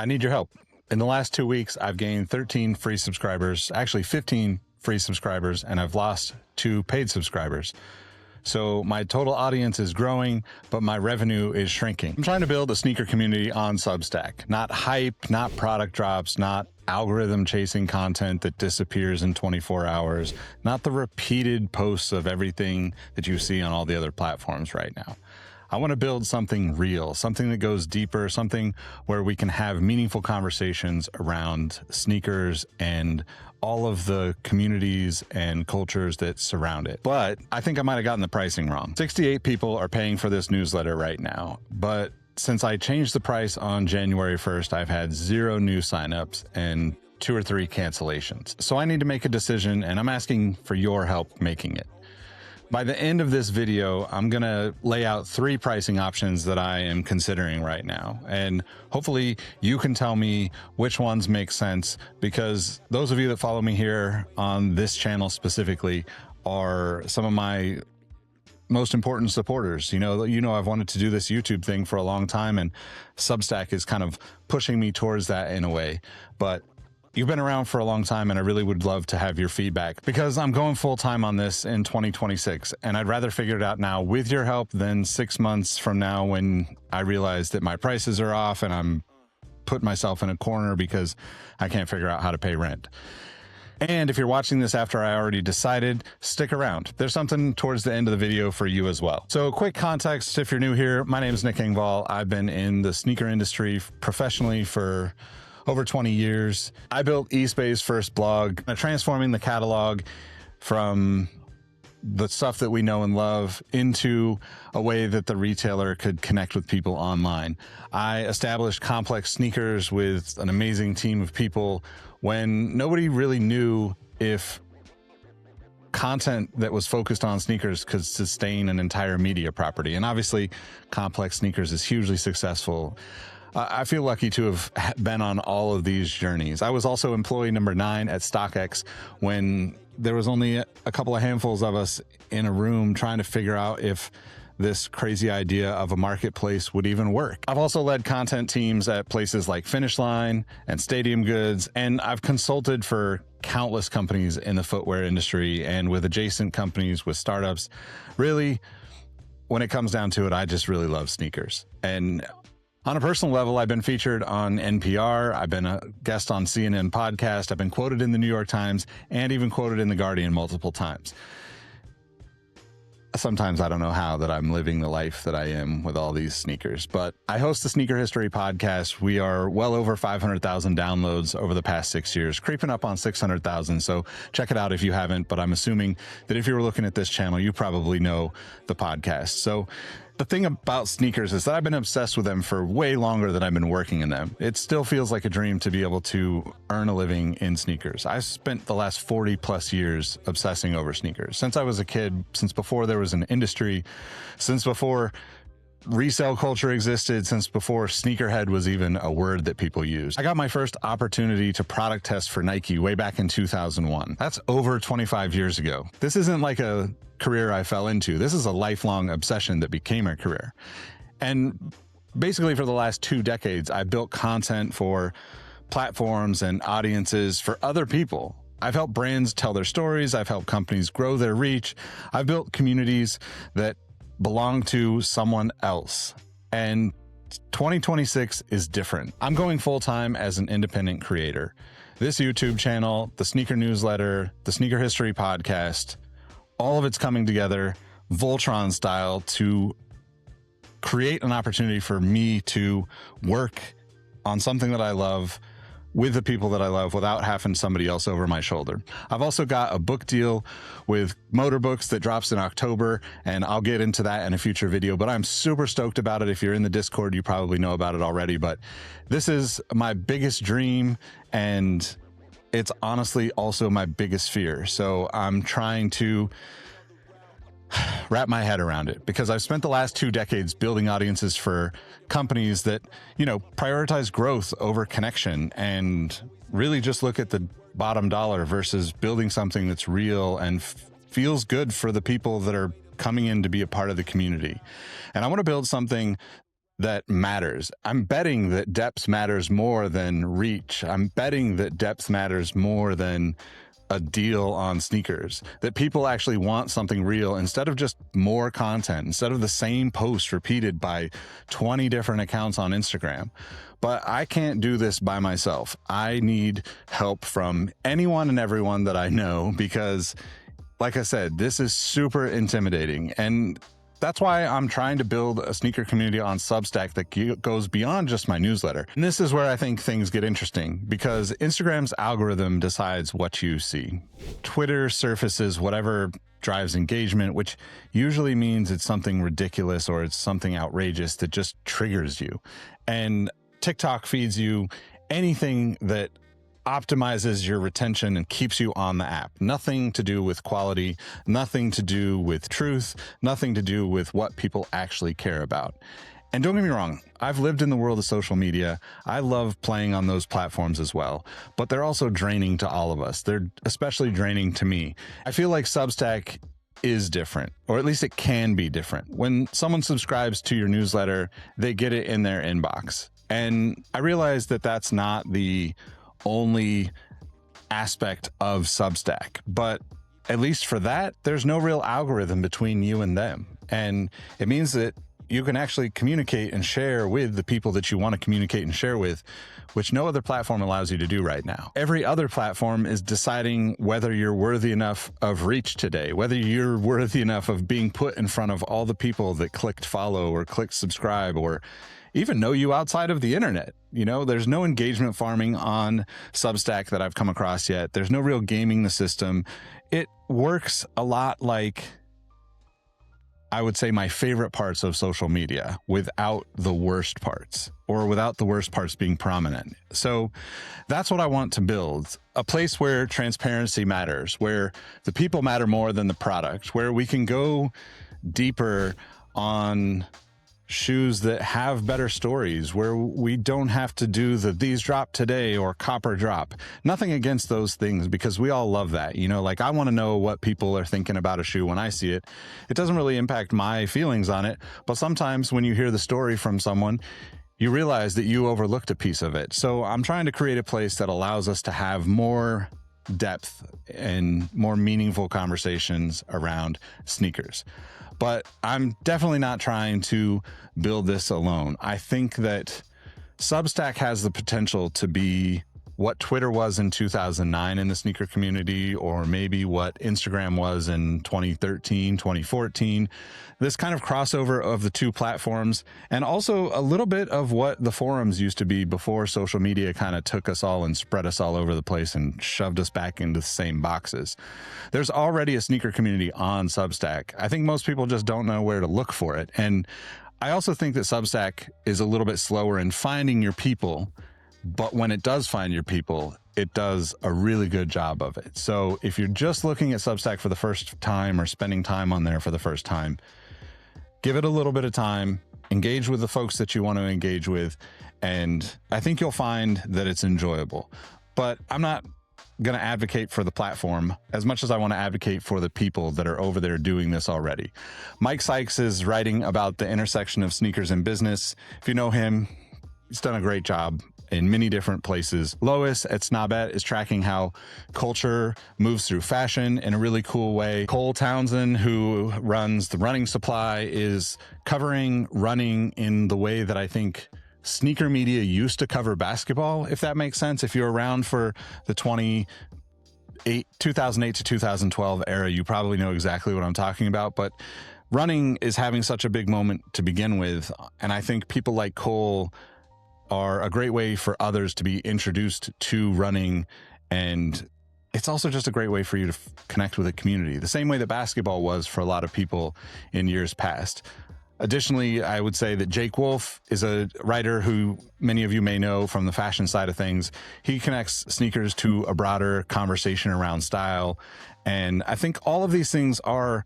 I need your help. In the last 2 weeks, I've gained 13 free subscribers, actually 15 free subscribers, and I've lost 2 paid subscribers. So my total audience is growing, but my revenue is shrinking. I'm trying to build a sneaker community on Substack, not hype, not product drops, not algorithm chasing content that disappears in 24 hours, not the repeated posts of everything that you see on all the other platforms right now. I want to build something real, something that goes deeper, something where we can have meaningful conversations around sneakers and all of the communities and cultures that surround it. But I think I might have gotten the pricing wrong. 68 people are paying for this newsletter right now, but since I changed the price on January 1st, I've had 0 new signups and 2 or 3 cancellations. So I need to make a decision, and I'm asking for your help making it. By the end of this video, I'm going to lay out 3 pricing options that I am considering right now. And hopefully you can tell me which ones make sense, because those of you that follow me here on this channel specifically are some of my most important supporters. You know, I've wanted to do this YouTube thing for a long time, and Substack is kind of pushing me towards that in a way. But you've been around for a long time, and I really would love to have your feedback, because I'm going full time on this in 2026, and I'd rather figure it out now with your help than 6 months from now when I realize that my prices are off and I'm putting myself in a corner because I can't figure out how to pay rent. And if you're watching this after I already decided, stick around. There's something towards the end of the video for you as well. So quick context, if you're new here, my name is Nick Engvall. I've been in the sneaker industry professionally for over 20 years. I built Eastbay's first blog, transforming the catalog from the stuff that we know and love into a way that the retailer could connect with people online. I established Complex Sneakers with an amazing team of people when nobody really knew if content that was focused on sneakers could sustain an entire media property. And obviously, Complex Sneakers is hugely successful. I feel lucky to have been on all of these journeys. I was also employee number 9 at StockX when there was only a couple of handfuls of us in a room trying to figure out if this crazy idea of a marketplace would even work. I've also led content teams at places like Finish Line and Stadium Goods, and I've consulted for countless companies in the footwear industry and with adjacent companies, with startups. Really, when it comes down to it, I just really love sneakers. And on a personal level, I've been featured on NPR. I've been a guest on CNN podcast. I've been quoted in the New York Times and even quoted in The Guardian multiple times. Sometimes I don't know how that I'm living the life that I am with all these sneakers, but I host the Sneaker History podcast. We are well over 500,000 downloads over the past 6 years, creeping up on 600,000. So check it out if you haven't, but I'm assuming that if you were looking at this channel, you probably know the podcast. So the thing about sneakers is that I've been obsessed with them for way longer than I've been working in them. It still feels like a dream to be able to earn a living in sneakers. I've spent the last 40 plus years obsessing over sneakers since I was a kid, since before there was an industry, since before resale culture existed, since before sneakerhead was even a word that people used. I got my first opportunity to product test for Nike way back in 2001. That's over 25 years ago. This isn't like a career I fell into. This is a lifelong obsession that became a career. And basically for the last 2 decades, I built content for platforms and audiences for other people. I've helped brands tell their stories. I've helped companies grow their reach. I've built communities that belong to someone else. And 2026 is different. I'm going full-time as an independent creator. This YouTube channel, the sneaker newsletter, the Sneaker History podcast, all of it's coming together Voltron style to create an opportunity for me to work on something that I love with the people that I love without having somebody else over my shoulder. I've also got a book deal with Motor Books that drops in October, and I'll get into that in a future video, but I'm super stoked about it. If you're in the Discord, you probably know about it already, but this is my biggest dream, and it's honestly also my biggest fear. So I'm trying to wrap my head around it, because I've spent the last 2 decades building audiences for companies that, you know, prioritize growth over connection and really just look at the bottom dollar versus building something that's real and feels good for the people that are coming in to be a part of the community. And I want to build something that matters. I'm betting that depth matters more than reach. I'm betting that depth matters more than a deal on sneakers, that people actually want something real instead of just more content, instead of the same post repeated by 20 different accounts on Instagram. But I can't do this by myself. I need help from anyone and everyone that I know because, like I said, this is super intimidating. And that's why I'm trying to build a sneaker community on Substack that goes beyond just my newsletter. And this is where I think things get interesting because Instagram's algorithm decides what you see. Twitter surfaces whatever drives engagement, which usually means it's something ridiculous or it's something outrageous that just triggers you. And TikTok feeds you anything that optimizes your retention and keeps you on the app. Nothing to do with quality, nothing to do with truth, nothing to do with what people actually care about. And don't get me wrong, I've lived in the world of social media. I love playing on those platforms as well, but they're also draining to all of us. They're especially draining to me. I feel like Substack is different, or at least it can be different. When someone subscribes to your newsletter, they get it in their inbox. And I realize that that's not the only aspect of Substack, but at least for that, there's no real algorithm between you and them. And it means that you can actually communicate and share with the people that you want to communicate and share with, which no other platform allows you to do right now. Every other platform is deciding whether you're worthy enough of reach today, whether you're worthy enough of being put in front of all the people that clicked follow or clicked subscribe or even know you outside of the internet. You know, there's no engagement farming on Substack that I've come across yet. There's no real gaming the system. It works a lot like, I would say, my favorite parts of social media without the worst parts, or without the worst parts being prominent. So that's what I want to build, a place where transparency matters, where the people matter more than the product, where we can go deeper on shoes that have better stories, where we don't have to do the these drop today or copper drop. Nothing against those things, because we all love that. You know, like I want to know what people are thinking about a shoe when I see it. It doesn't really impact my feelings on it, but sometimes when you hear the story from someone, you realize that you overlooked a piece of it. So I'm trying to create a place that allows us to have more depth and more meaningful conversations around sneakers. But I'm definitely not trying to build this alone. I think that Substack has the potential to be what Twitter was in 2009 in the sneaker community, or maybe what Instagram was in 2013, 2014. This kind of crossover of the two platforms, and also a little bit of what the forums used to be before social media kind of took us all and spread us all over the place and shoved us back into the same boxes. There's already a sneaker community on Substack. I think most people just don't know where to look for it. And I also think that Substack is a little bit slower in finding your people, but when it does find your people, it does a really good job of it. So if you're just looking at Substack for the first time or spending time on there for the first time, give it a little bit of time, engage with the folks that you want to engage with, and I think you'll find that it's enjoyable. But I'm not going to advocate for the platform as much as I want to advocate for the people that are over there doing this already. Mike Sykes is writing about the intersection of sneakers and business. If you know him, he's done a great job in many different places. Lois at Snobette is tracking how culture moves through fashion in a really cool way. Cole Townsend, who runs the Running Supply, is covering running in the way that I think sneaker media used to cover basketball, if that makes sense. If you're around for the 2008 to 2012 era, you probably know exactly what I'm talking about. But running is having such a big moment to begin with. And I think people like Cole are a great way for others to be introduced to running. And it's also just a great way for you to connect with a community, the same way that basketball was for a lot of people in years past. Additionally, I would say that Jake Wolf is a writer who many of you may know from the fashion side of things. He connects sneakers to a broader conversation around style. And I think all of these things are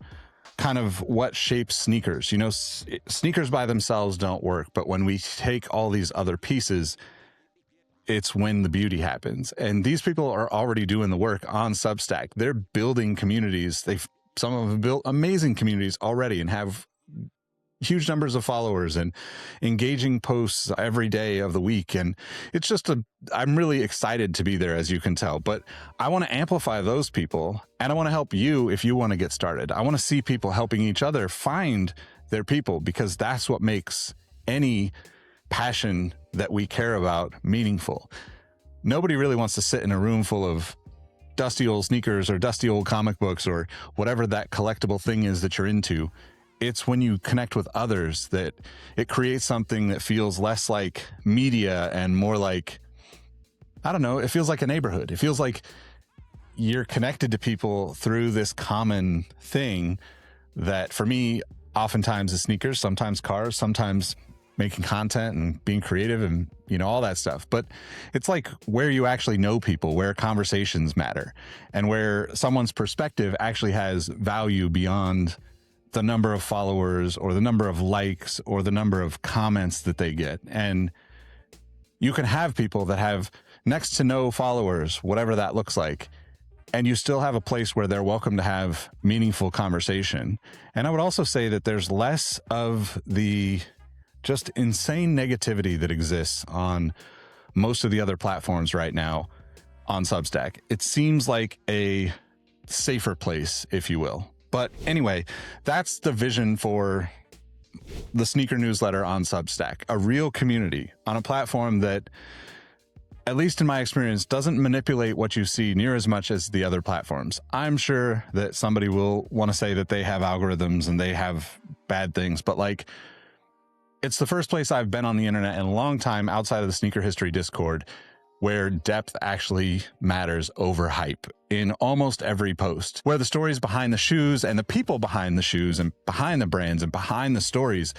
kind of what shapes sneakers. You know, sneakers by themselves don't work, but when we take all these other pieces, it's when the beauty happens. And these people are already doing the work on Substack. They're building communities. Some of them built amazing communities already and have huge numbers of followers and engaging posts every day of the week. And it's just I'm really excited to be there, as you can tell, but I want to amplify those people, and I want to help you if you want to get started. I want to see people helping each other find their people, because that's what makes any passion that we care about meaningful. Nobody really wants to sit in a room full of dusty old sneakers or dusty old comic books or whatever that collectible thing is that you're into. It's when you connect with others that it creates something that feels less like media and more like, I don't know, it feels like a neighborhood. It feels like you're connected to people through this common thing that, for me, oftentimes is sneakers, sometimes cars, sometimes making content and being creative and, all that stuff. But it's like where you actually know people, where conversations matter, and where someone's perspective actually has value beyond the number of followers or the number of likes or the number of comments that they get. And you can have people that have next to no followers, whatever that looks like, and you still have a place where they're welcome to have meaningful conversation. And I would also say that there's less of the just insane negativity that exists on most of the other platforms right now on Substack. It seems like a safer place, if you will. But anyway, that's the vision for the sneaker newsletter on Substack, a real community on a platform that, at least in my experience, doesn't manipulate what you see near as much as the other platforms. I'm sure that somebody will want to say that they have algorithms and they have bad things, but it's the first place I've been on the internet in a long time outside of the Sneaker History Discord where depth actually matters over hype in almost every post, where the stories behind the shoes and the people behind the shoes and behind the brands and behind the stories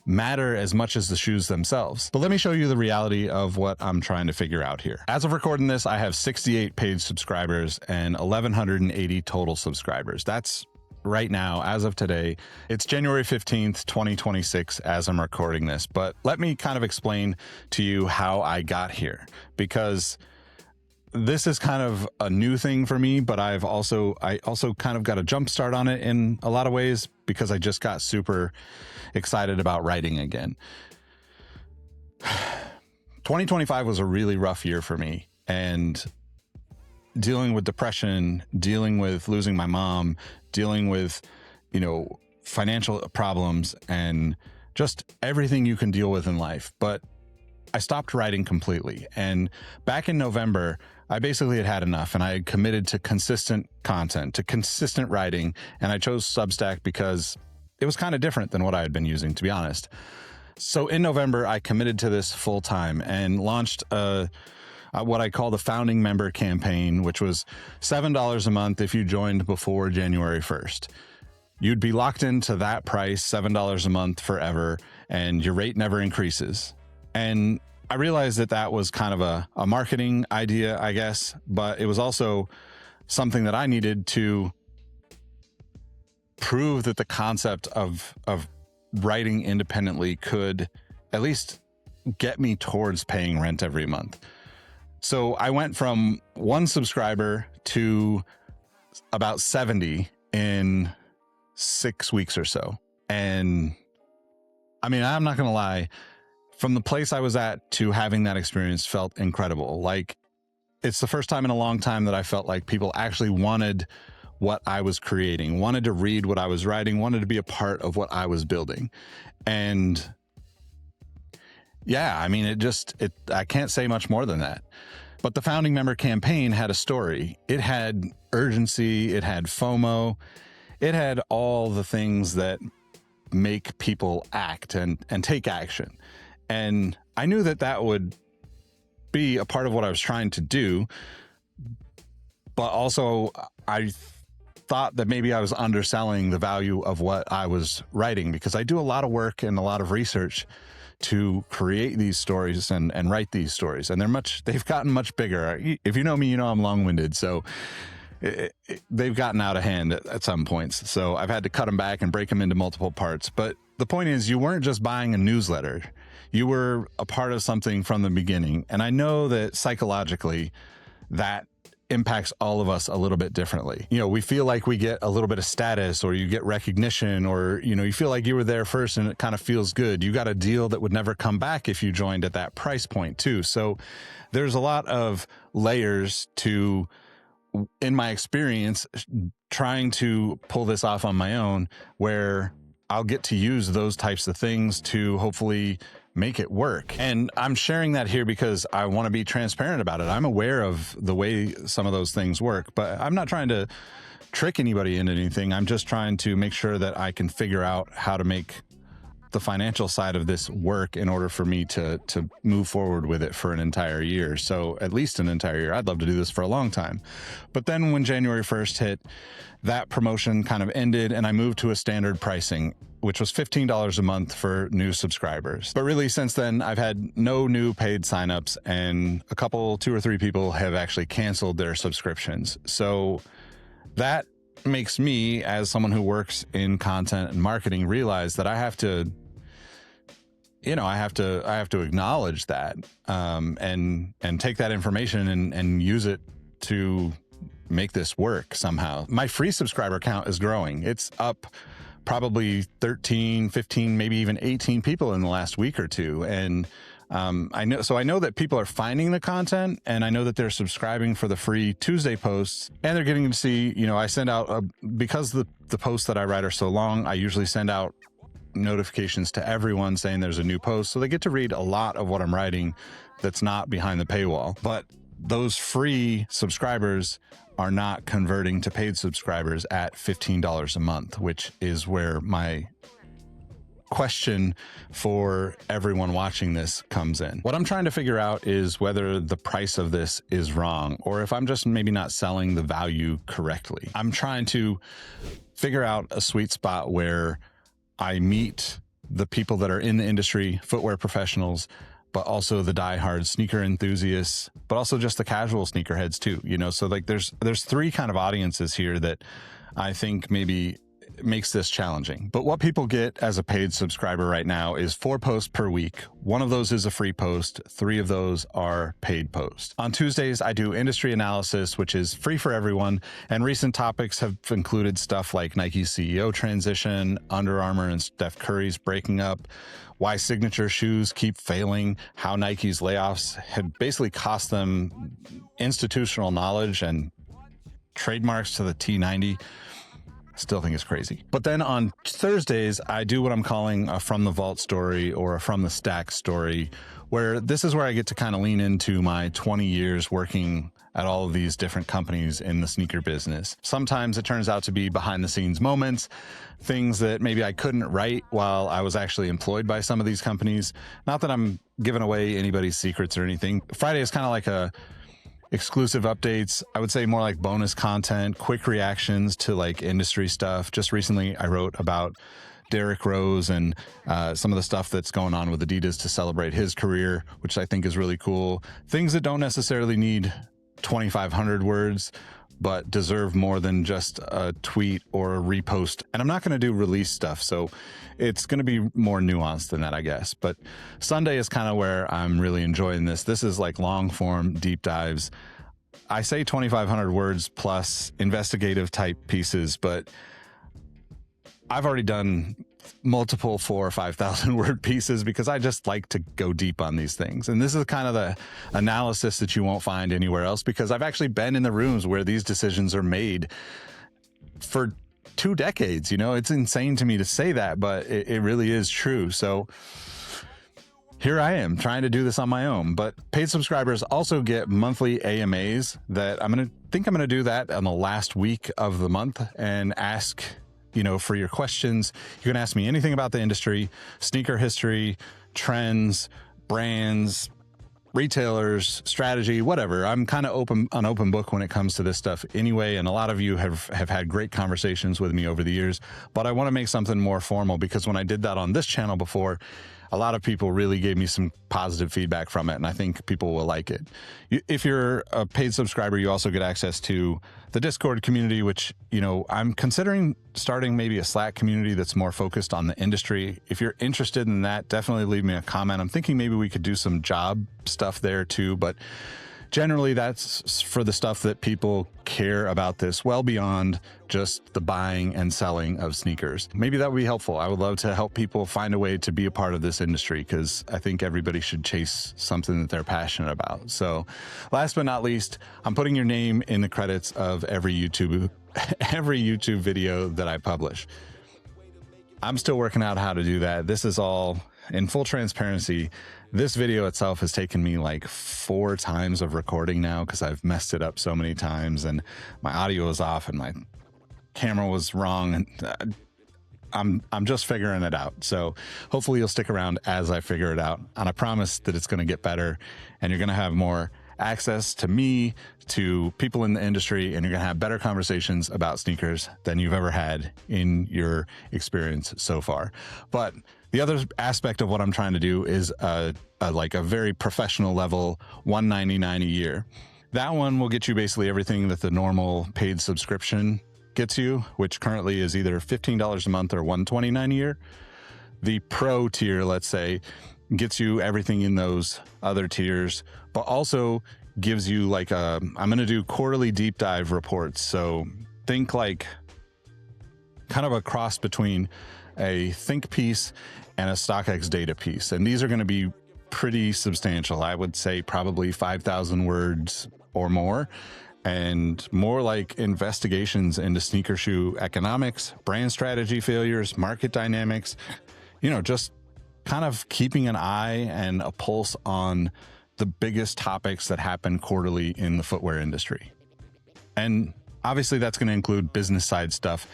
matter as much as the shoes themselves. But let me show you the reality of what I'm trying to figure out here. As of recording this, I have 68 paid subscribers and 1,180 total subscribers. That's right now, as of today. It's January 15th, 2026, as I'm recording this. But let me kind of explain to you how I got here, because this is kind of a new thing for me, but I also kind of got a jump start on it in a lot of ways, because I just got super excited about writing again. 2025 was a really rough year for me, and dealing with depression, dealing with losing my mom, dealing with, financial problems and just everything you can deal with in life. But I stopped writing completely. And back in November, I basically had had enough, and I had committed to consistent content, to consistent writing. And I chose Substack because it was kind of different than what I had been using, to be honest. So in November, I committed to this full time and launched what I call the founding member campaign, which was $7 a month if you joined before January 1st. You'd be locked into that price, $7 a month forever, and your rate never increases. And I realized that that was kind of a marketing idea, I guess, but it was also something that I needed to prove that the concept of writing independently could at least get me towards paying rent every month. So I went from 1 subscriber to about 70 in 6 weeks or so. And I mean, I'm not going to lie, from the place I was at to having that experience felt incredible. Like, it's the first time in a long time that I felt like people actually wanted what I was creating, wanted to read what I was writing, wanted to be a part of what I was building. And yeah, I mean, I can't say much more than that. But the founding member campaign had a story. It had urgency. It had FOMO. It had all the things that make people act and take action. And I knew that would be a part of what I was trying to do. But also, I thought that maybe I was underselling the value of what I was writing, because I do a lot of work and a lot of research to create these stories and write these stories. And they've gotten much bigger. If you know me, you know I'm long-winded. So they've gotten out of hand at some points. So I've had to cut them back and break them into multiple parts. But the point is, you weren't just buying a newsletter. You were a part of something from the beginning. And I know that psychologically that impacts all of us a little bit differently. You know, we feel like we get a little bit of status, or you get recognition, or, you know, you feel like you were there first and it kind of feels good. You got a deal that would never come back if you joined at that price point too. So there's a lot of layers to, in my experience, trying to pull this off on my own, where I'll get to use those types of things to hopefully make it work. And I'm sharing that here because I want to be transparent about it. I'm aware of the way some of those things work, but I'm not trying to trick anybody into anything. I'm just trying to make sure that I can figure out how to make the financial side of this work in order for me to move forward with it for an entire year. So at least an entire year. I'd love to do this for a long time. But then when January 1st hit, that promotion kind of ended and I moved to a standard pricing, which was $15 a month for new subscribers. But really since then, I've had no new paid signups, and a couple, 2 or 3 people have actually canceled their subscriptions. So that makes me, as someone who works in content and marketing, realize that I have to, you know, I have to acknowledge that, and take that information and use it to make this work somehow. My free subscriber count is growing. It's up probably 13, 15, maybe even 18 people in the last week or two. And I know that people are finding the content, and I know that they're subscribing for the free Tuesday posts, and they're getting to see, you know, I send out, because the posts that I write are so long, I usually send out notifications to everyone saying there's a new post. So they get to read a lot of what I'm writing that's not behind the paywall. But those free subscribers are not converting to paid subscribers at $15 a month, which is where my question for everyone watching this comes in. What I'm trying to figure out is whether the price of this is wrong, or if I'm just maybe not selling the value correctly. I'm trying to figure out a sweet spot where I meet the people that are in the industry, footwear professionals, but also the diehard sneaker enthusiasts, but also just the casual sneakerheads too, you know? So like there's 3 kind of audiences here that I think maybe makes this challenging. But what people get as a paid subscriber right now is 4 posts per week. 1 of those is a free post. 3 of those are paid posts. On Tuesdays, I do industry analysis, which is free for everyone. And recent topics have included stuff like Nike's CEO transition, Under Armour and Steph Curry's breaking up, why signature shoes keep failing, how Nike's layoffs had basically cost them institutional knowledge and trademarks to the T90. Still think it's crazy. But then on Thursdays, I do what I'm calling a From the Vault story, or a From the Stack story, where this is where I get to kind of lean into my 20 years working at all of these different companies in the sneaker business. Sometimes it turns out to be behind the scenes moments, things that maybe I couldn't write while I was actually employed by some of these companies. Not that I'm giving away anybody's secrets or anything. Friday is kind of like a exclusive updates. I would say more like bonus content, quick reactions to like industry stuff. Just recently, I wrote about Derrick Rose and some of the stuff that's going on with Adidas to celebrate his career, which I think is really cool. Things that don't necessarily need 2,500 words, but deserve more than just a tweet or a repost. And I'm not going to do release stuff, so it's going to be more nuanced than that, I guess. But Sunday is kind of where I'm really enjoying this. This is like long form deep dives. I say 2,500 words plus investigative type pieces, but I've already done multiple 4,000 or 5,000 word pieces because I just like to go deep on these things. And this is kind of the analysis that you won't find anywhere else, because I've actually been in the rooms where these decisions are made for 2 decades. You know, it's insane to me to say that, but it really is true. So here I am trying to do this on my own. But paid subscribers also get monthly AMAs that I'm going to do that on the last week of the month and ask, you know, for your questions. You can ask me anything about the industry, sneaker history, trends, brands, retailers, strategy, whatever. I'm kind of an open book when it comes to this stuff anyway. And a lot of you have had great conversations with me over the years, but I want to make something more formal, because when I did that on this channel before, a lot of people really gave me some positive feedback from it, and I think people will like it. If you're a paid subscriber, you also get access to the Discord community, which, you know, I'm considering starting maybe a Slack community that's more focused on the industry. If you're interested in that, definitely leave me a comment. I'm thinking maybe we could do some job stuff there too, but generally that's for the stuff that people care about this well beyond just the buying and selling of sneakers. Maybe that would be helpful. I would love to help people find a way to be a part of this industry, because I think everybody should chase something that they're passionate about. So last but not least, I'm putting your name in the credits of every YouTube video that I publish. I'm still working out how to do that. This is all in full transparency. This video itself has taken me like 4 times of recording now, because I've messed it up so many times and my audio was off and my camera was wrong, and I'm just figuring it out. So hopefully you'll stick around as I figure it out, and I promise that it's going to get better, and you're going to have more access to me, to people in the industry, and you're going to have better conversations about sneakers than you've ever had in your experience so far. But the other aspect of what I'm trying to do is like a very professional level $199 a year. That one will get you basically everything that the normal paid subscription gets you, which currently is either $15 a month or $129 a year. The pro tier, let's say, gets you everything in those other tiers, but also gives you like I'm going to do quarterly deep dive reports. So think like kind of a cross between a think piece and a StockX data piece. And these are going to be pretty substantial. I would say probably 5,000 words or more, and more like investigations into sneaker shoe economics, brand strategy failures, market dynamics, just kind of keeping an eye and a pulse on the biggest topics that happen quarterly in the footwear industry. And obviously that's going to include business side stuff,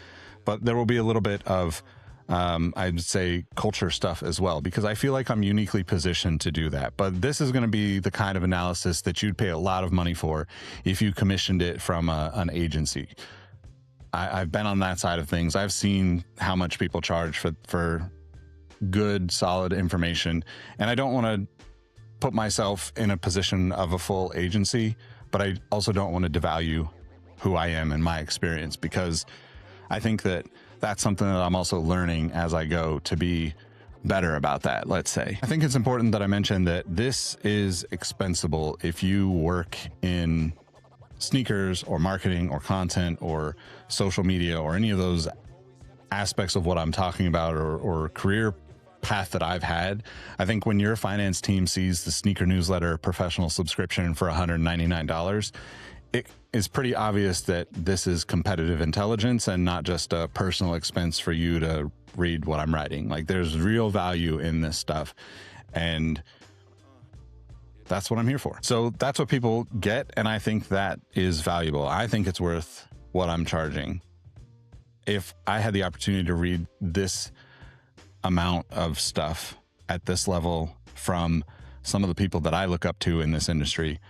but there will be a little bit of I'd say culture stuff as well, because I feel like I'm uniquely positioned to do that. But this is going to be the kind of analysis that you'd pay a lot of money for if you commissioned it from an agency. I've been on that side of things. I've seen how much people charge for good, solid information. And I don't want to put myself in a position of a full agency, but I also don't want to devalue who I am and my experience, because I think that that's something that I'm also learning as I go to be better about that, let's say. I think it's important that I mention that this is expensible if you work in sneakers or marketing or content or social media or any of those aspects of what I'm talking about, or career path that I've had. I think when your finance team sees the sneaker newsletter professional subscription for $199, it is pretty obvious that this is competitive intelligence and not just a personal expense for you to read what I'm writing. Like, there's real value in this stuff, and that's what I'm here for. So that's what people get, and I think that is valuable. I think it's worth what I'm charging. If I had the opportunity to read this amount of stuff at this level from some of the people that I look up to in this industry,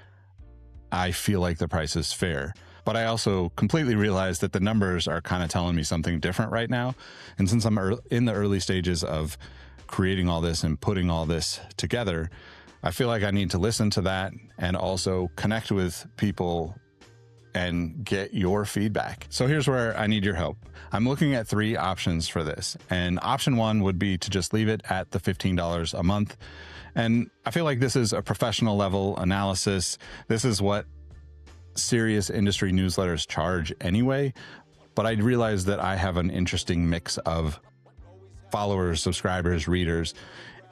I feel like the price is fair. But I also completely realize that the numbers are kind of telling me something different right now. And since I'm in the early stages of creating all this and putting all this together, I feel like I need to listen to that and also connect with people and get your feedback. So here's where I need your help. I'm looking at 3 options for this. And option 1 would be to just leave it at the $15 a month. And I feel like this is a professional level analysis. This is what serious industry newsletters charge anyway. But I realize that I have an interesting mix of followers, subscribers, readers.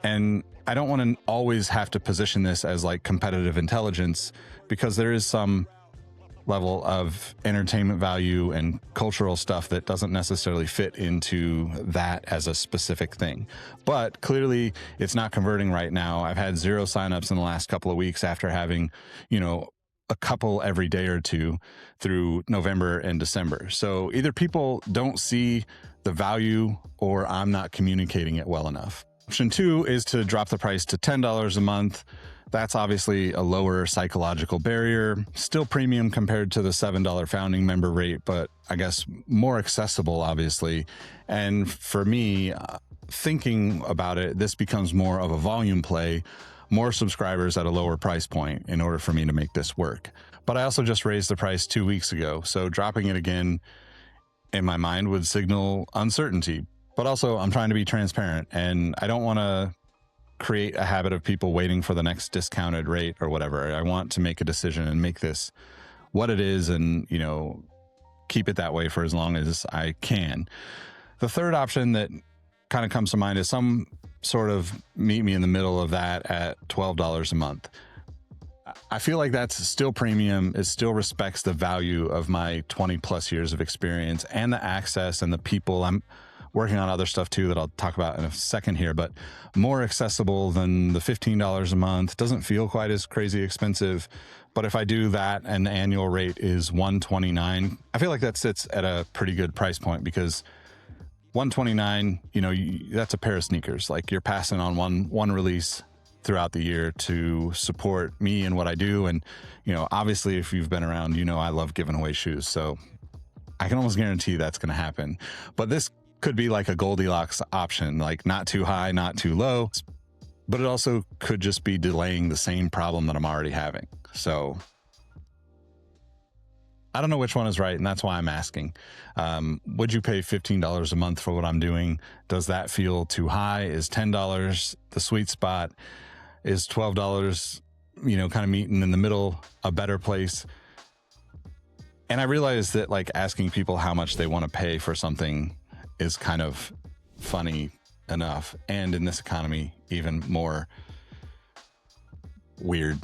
And I don't want to always have to position this as like competitive intelligence, because there is some level of entertainment value and cultural stuff that doesn't necessarily fit into that as a specific thing. But clearly it's not converting right now. I've had 0 signups in the last couple of weeks after having, a couple every day or two through November and December. So either people don't see the value or I'm not communicating it well enough. Option 2 is to drop the price to $10 a month. That's obviously a lower psychological barrier, still premium compared to the $7 founding member rate, but I guess more accessible, obviously. And for me, thinking about it, this becomes more of a volume play, more subscribers at a lower price point in order for me to make this work. But I also just raised the price 2 weeks ago, so dropping it again in my mind would signal uncertainty. But also, I'm trying to be transparent, and I don't want to create a habit of people waiting for the next discounted rate or whatever. I want to make a decision and make this what it is and, keep it that way for as long as I can. The third option that kind of comes to mind is some sort of meet me in the middle of that at $12 a month. I feel like that's still premium. It still respects the value of my 20 plus years of experience and the access and the people. I'm working on other stuff too that I'll talk about in a second here, but more accessible than the $15 a month. Doesn't feel quite as crazy expensive. But if I do that and the annual rate is $129, I feel like that sits at a pretty good price point, because $129, that's a pair of sneakers. Like, you're passing on one release throughout the year to support me and what I do. And, obviously if you've been around, I love giving away shoes. So I can almost guarantee that's going to happen. But this could be like a Goldilocks option, like not too high, not too low, but it also could just be delaying the same problem that I'm already having. So I don't know which one is right, and that's why I'm asking. Would you pay $15 a month for what I'm doing? Does that feel too high? Is $10 the sweet spot? Is $12, kind of meeting in the middle, a better place? And I realize that, like, asking people how much they want to pay for something is kind of funny enough, and in this economy, even more weird,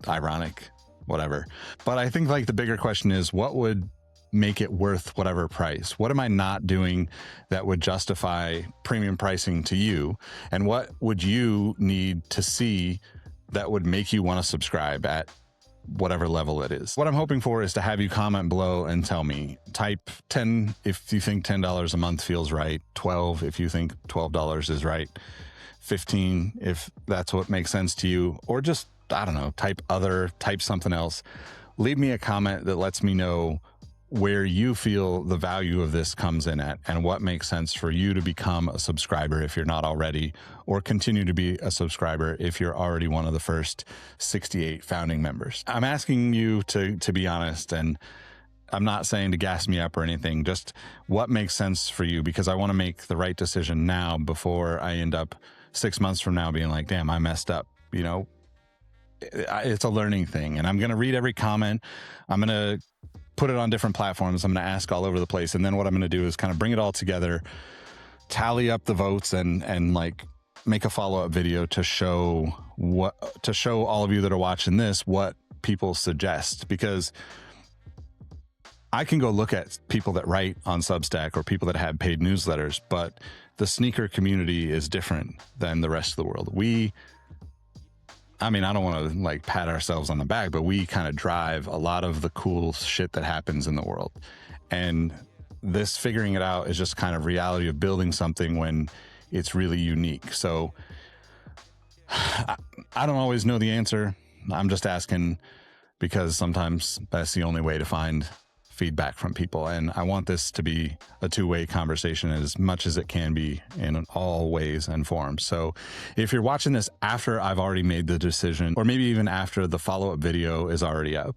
ironic, whatever. But I think, like, the bigger question is, what would make it worth whatever price? What am I not doing that would justify premium pricing to you? And what would you need to see that would make you want to subscribe at whatever level it is? What I'm hoping for is to have you comment below and tell me. Type 10 if you think $10 a month feels right, 12 if you think $12 is right, 15 if that's what makes sense to you, or just, I don't know, type other, type something else. Leave me a comment that lets me know where you feel the value of this comes in at, and what makes sense for you to become a subscriber if you're not already, or continue to be a subscriber if you're already one of the first 68 founding members. I'm asking you to be honest, and I'm not saying to gas me up or anything, just what makes sense for you, because I want to make the right decision now before I end up 6 months from now being like, damn, I messed up. It's a learning thing, and I'm going to read every comment. I'm going to put it on different platforms. I'm going to ask all over the place. And then what I'm going to do is kind of bring it all together, tally up the votes, and like make a follow-up video to show all of you that are watching this what people suggest, because I can go look at people that write on Substack or people that have paid newsletters, but the sneaker community is different than the rest of the world. I don't want to like pat ourselves on the back, but we kind of drive a lot of the cool shit that happens in the world. And this figuring it out is just kind of reality of building something when it's really unique. So I don't always know the answer. I'm just asking because sometimes that's the only way to find feedback from people. And I want this to be a two-way conversation as much as it can be in all ways and forms. So if you're watching this after I've already made the decision, or maybe even after the follow-up video is already up,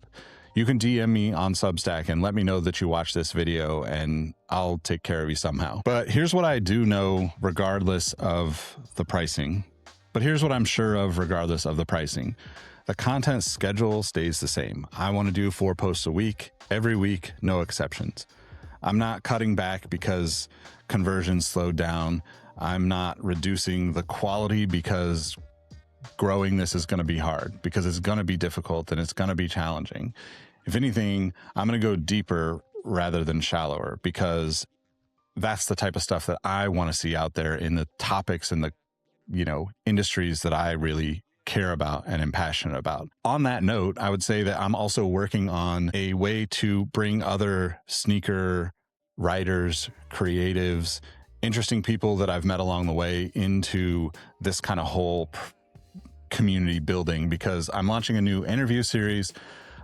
you can DM me on Substack and let me know that you watched this video, and I'll take care of you somehow. But here's what I do know regardless of the pricing. But here's what I'm sure of regardless of the pricing. The content schedule stays the same. I want to do 4 posts a week, every week, no exceptions. I'm not cutting back because conversions slowed down. I'm not reducing the quality because growing this is going to be hard, because it's going to be difficult and it's going to be challenging. If anything, I'm going to go deeper rather than shallower, because that's the type of stuff that I want to see out there in the topics and the, industries that I really care about and am passionate about. On that note, I would say that I'm also working on a way to bring other sneaker writers, creatives, interesting people that I've met along the way into this kind of whole community building, because I'm launching a new interview series.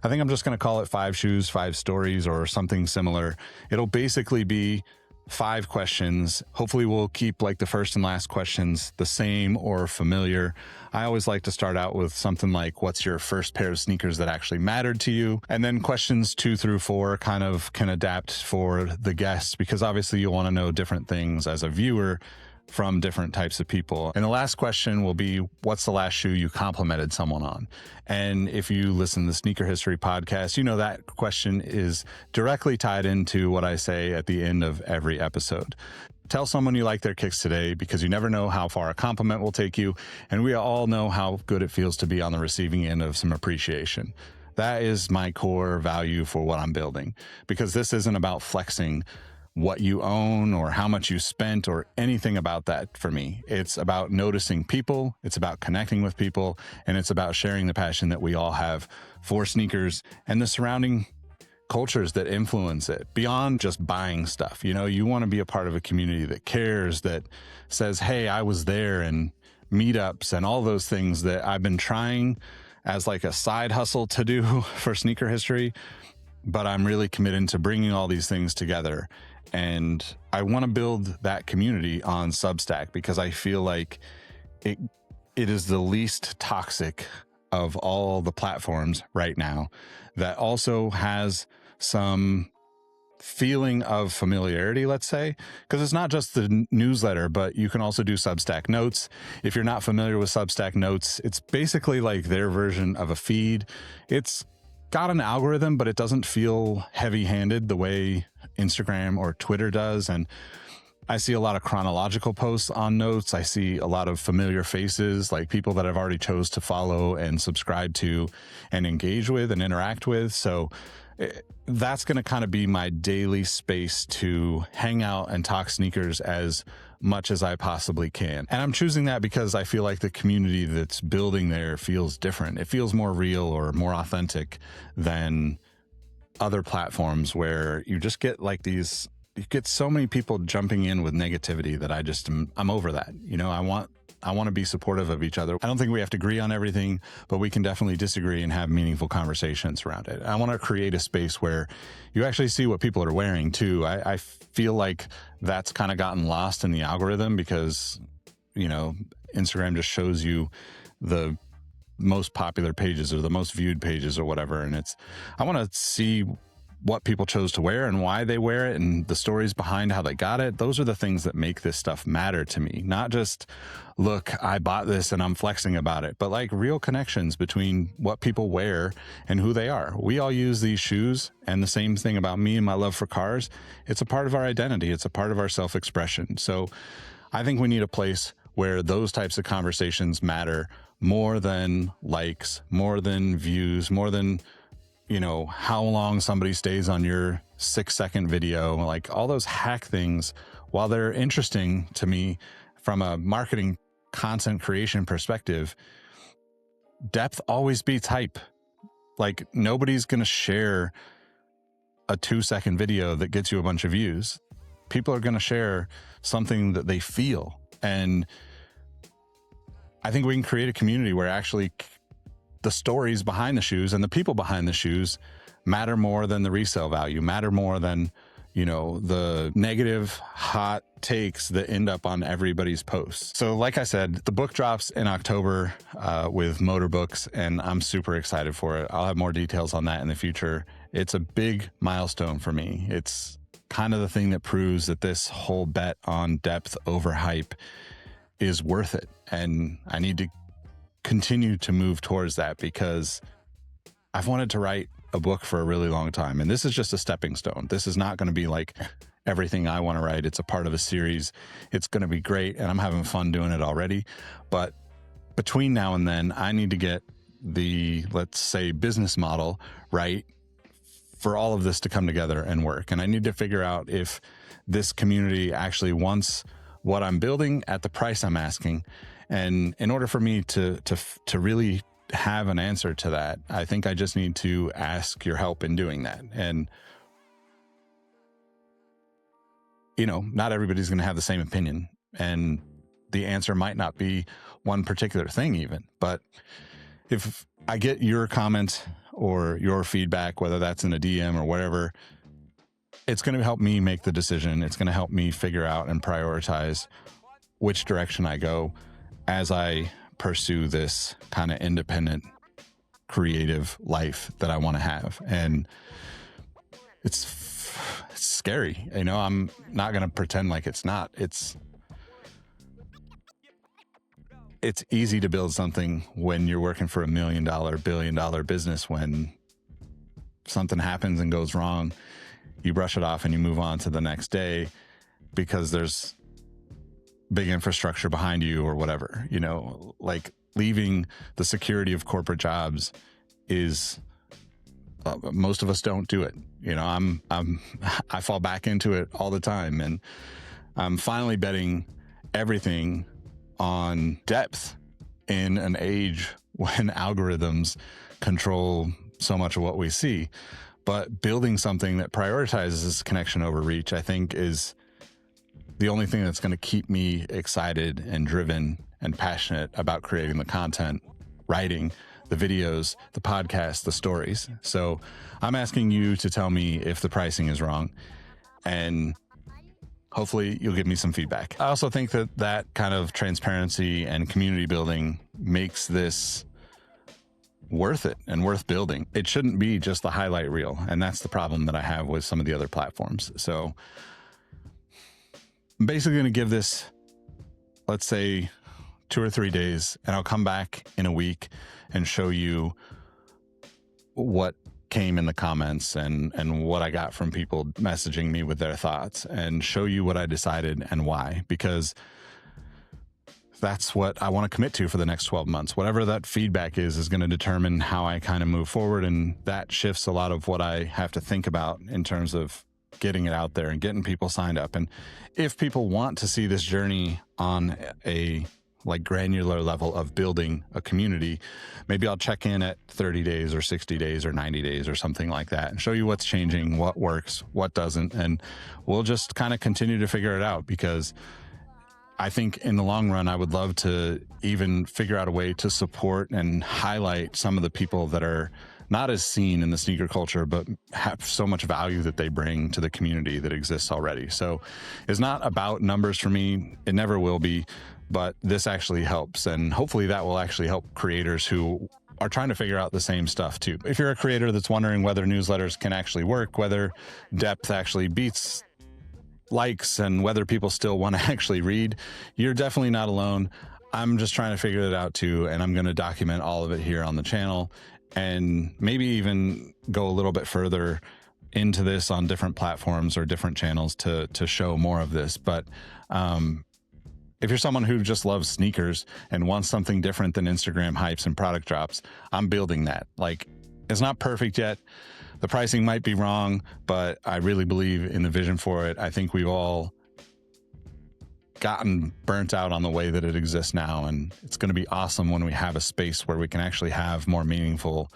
I think I'm just going to call it 5 Shoes, 5 Stories or something similar. It'll basically be 5 questions. Hopefully we'll keep like the first and last questions the same or familiar. I always like to start out with something like, what's your first pair of sneakers that actually mattered to you? And then questions 2 through 4 kind of can adapt for the guests, because obviously you want to know different things as a viewer from different types of people. And the last question will be, what's the last shoe you complimented someone on? And if you listen to the Sneaker History podcast, you know that question is directly tied into what I say at the end of every episode. Tell someone you like their kicks today, because you never know how far a compliment will take you. And we all know how good it feels to be on the receiving end of some appreciation. That is my core value for what I'm building, because this isn't about flexing what you own or how much you spent or anything about that for me. It's about noticing people, it's about connecting with people, and it's about sharing the passion that we all have for sneakers and the surrounding cultures that influence it beyond just buying stuff. You know, you want to be a part of a community that cares, that says, hey, I was there, and meetups and all those things that I've been trying as like a side hustle to do for Sneaker History. But I'm really committed to bringing all these things together. And I want to build that community on Substack, because I feel like it is the least toxic of all the platforms right now, that also has some feeling of familiarity, let's say, because it's not just the newsletter, but you can also do Substack Notes. If you're not familiar with Substack Notes, it's basically like their version of a feed. It's got an algorithm, but it doesn't feel heavy-handed the way Instagram or Twitter does. And I see a lot of chronological posts on Notes. I see a lot of familiar faces, like people that I've already chose to follow and subscribe to and engage with and interact with. So that's going to kind of be my daily space to hang out and talk sneakers as much as I possibly can. And I'm choosing that because I feel like the community that's building there feels different. It feels more real or more authentic than other platforms, where you just get like these, you get so many people jumping in with negativity that I'm over that. You know, I want to be supportive of each other. I don't think we have to agree on everything, but we can definitely disagree and have meaningful conversations around it. I want to create a space where you actually see what people are wearing too. I feel like that's kind of gotten lost in the algorithm, because, you know, Instagram just shows you the most popular pages or the most viewed pages or whatever. And I want to see what people chose to wear and why they wear it and the stories behind how they got it. Those are the things that make this stuff matter to me. Not just, look, I bought this and I'm flexing about it, but like real connections between what people wear and who they are. We all use these shoes, and the same thing about me and my love for cars. It's a part of our identity. It's a part of our self-expression. So I think we need a place where those types of conversations matter more than likes, more than views, more than, you know, how long somebody stays on your 6-second video. Like all those hack things, while they're interesting to me from a marketing content creation perspective, depth always beats hype. Like nobody's going to share a 2-second video that gets you a bunch of views. People are going to share something that they feel. And I think we can create a community where actually the stories behind the shoes and the people behind the shoes matter more than the resale value, matter more than, you know, the negative hot takes that end up on everybody's posts. So like I said, the book drops in October with Motor Books, and I'm super excited for it. I'll have more details on that in the future. It's a big milestone for me. It's kind of the thing that proves that this whole bet on depth over hype is worth it. And I need to continue to move towards that, because I've wanted to write a book for a really long time. And this is just a stepping stone. This is not going to be like everything I want to write. It's a part of a series. It's going to be great, and I'm having fun doing it already. But between now and then, I need to get the, let's say, business model right for all of this to come together and work. And I need to figure out if this community actually wants what I'm building at the price I'm asking. And in order for me to really have an answer to that, I think I just need to ask your help in doing that. And, you know, not everybody's going to have the same opinion, and the answer might not be one particular thing even. But if I get your comment or your feedback, whether that's in a DM or whatever, it's going to help me make the decision. It's going to help me figure out and prioritize which direction I go as I pursue this kind of independent, creative life that I want to have. And it's scary. You know, I'm not going to pretend like it's not. It's it's easy to build something when you're working for $1 million, $1 billion business. When something happens and goes wrong, you brush it off and you move on to the next day because there's big infrastructure behind you or whatever. You know, like leaving the security of corporate jobs is, most of us don't do it. You know, I fall back into it all the time, and I'm finally betting everything on depth in an age when algorithms control so much of what we see. But building something that prioritizes connection over reach, I think, is the only thing that's going to keep me excited and driven and passionate about creating the content, writing the videos, the podcasts, the stories. So I'm asking you to tell me if the pricing is wrong, and hopefully you'll give me some feedback. I also think that that kind of transparency and community building makes this worth it and worth building. It shouldn't be just the highlight reel. And that's the problem that I have with some of the other platforms. So I'm basically going to give this, let's say, 2 or 3 days, and I'll come back in a week and show you what came in the comments and what I got from people messaging me with their thoughts, and show you what I decided and why, because that's what I want to commit to for the next 12 months. Whatever that feedback is going to determine how I kind of move forward. And that shifts a lot of what I have to think about in terms of getting it out there and getting people signed up. And if people want to see this journey on a granular level of building a community, maybe I'll check in at 30 days or 60 days or 90 days or something like that and show you what's changing, what works, what doesn't. And we'll just kind of continue to figure it out, because I think in the long run, I would love to even figure out a way to support and highlight some of the people that are not as seen in the sneaker culture, but have so much value that they bring to the community that exists already. So it's not about numbers for me. It never will be, but this actually helps. And hopefully that will actually help creators who are trying to figure out the same stuff too. If you're a creator that's wondering whether newsletters can actually work, whether depth actually beats likes, and whether people still want to actually read, you're definitely not alone. I'm just trying to figure it out too, and I'm going to document all of it here on the channel, and maybe even go a little bit further into this on different platforms or different channels to show more of this. But if you're someone who just loves sneakers and wants something different than Instagram hypes and product drops, I'm building that. Like, it's not perfect yet. The pricing might be wrong, but I really believe in the vision for it. I think we've all gotten burnt out on the way that it exists now, and it's going to be awesome when we have a space where we can actually have more meaningful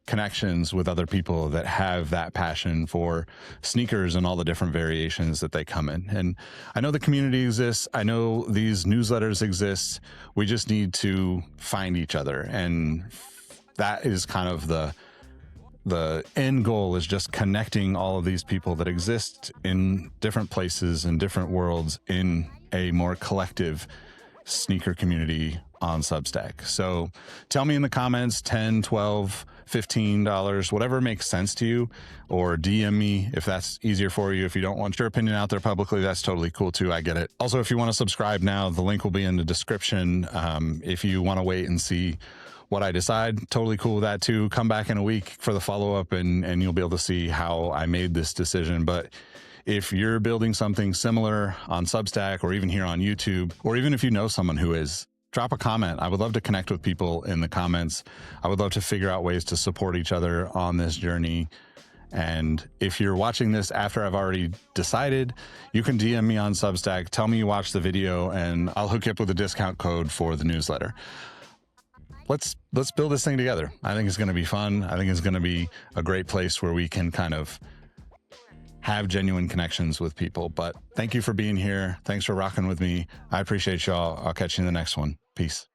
connections with other people that have that passion for sneakers and all the different variations that they come in. And I know the community exists. I know these newsletters exist. We just need to find each other. And that is kind of the end goal, is just connecting all of these people that exist in different places and different worlds in a more collective sneaker community on Substack. So tell me in the comments, $10, $12, $15, whatever makes sense to you, or DM me if that's easier for you. If you don't want your opinion out there publicly, that's totally cool too. I get it. Also, if you want to subscribe now, the link will be in the description. If you want to wait and see what I decide, totally cool with that too. Come back in a week for the follow-up, and you'll be able to see how I made this decision. But if you're building something similar on Substack, or even here on YouTube, or even if you know someone who is, drop a comment. I would love to connect with people in the comments. I would love to figure out ways to support each other on this journey. And if you're watching this after I've already decided, you can DM me on Substack, tell me you watched the video, and I'll hook you up with a discount code for the newsletter. Let's build this thing together. I think it's going to be fun. I think it's going to be a great place where we can kind of have genuine connections with people. But thank you for being here. Thanks for rocking with me. I appreciate y'all. I'll catch you in the next one. Peace.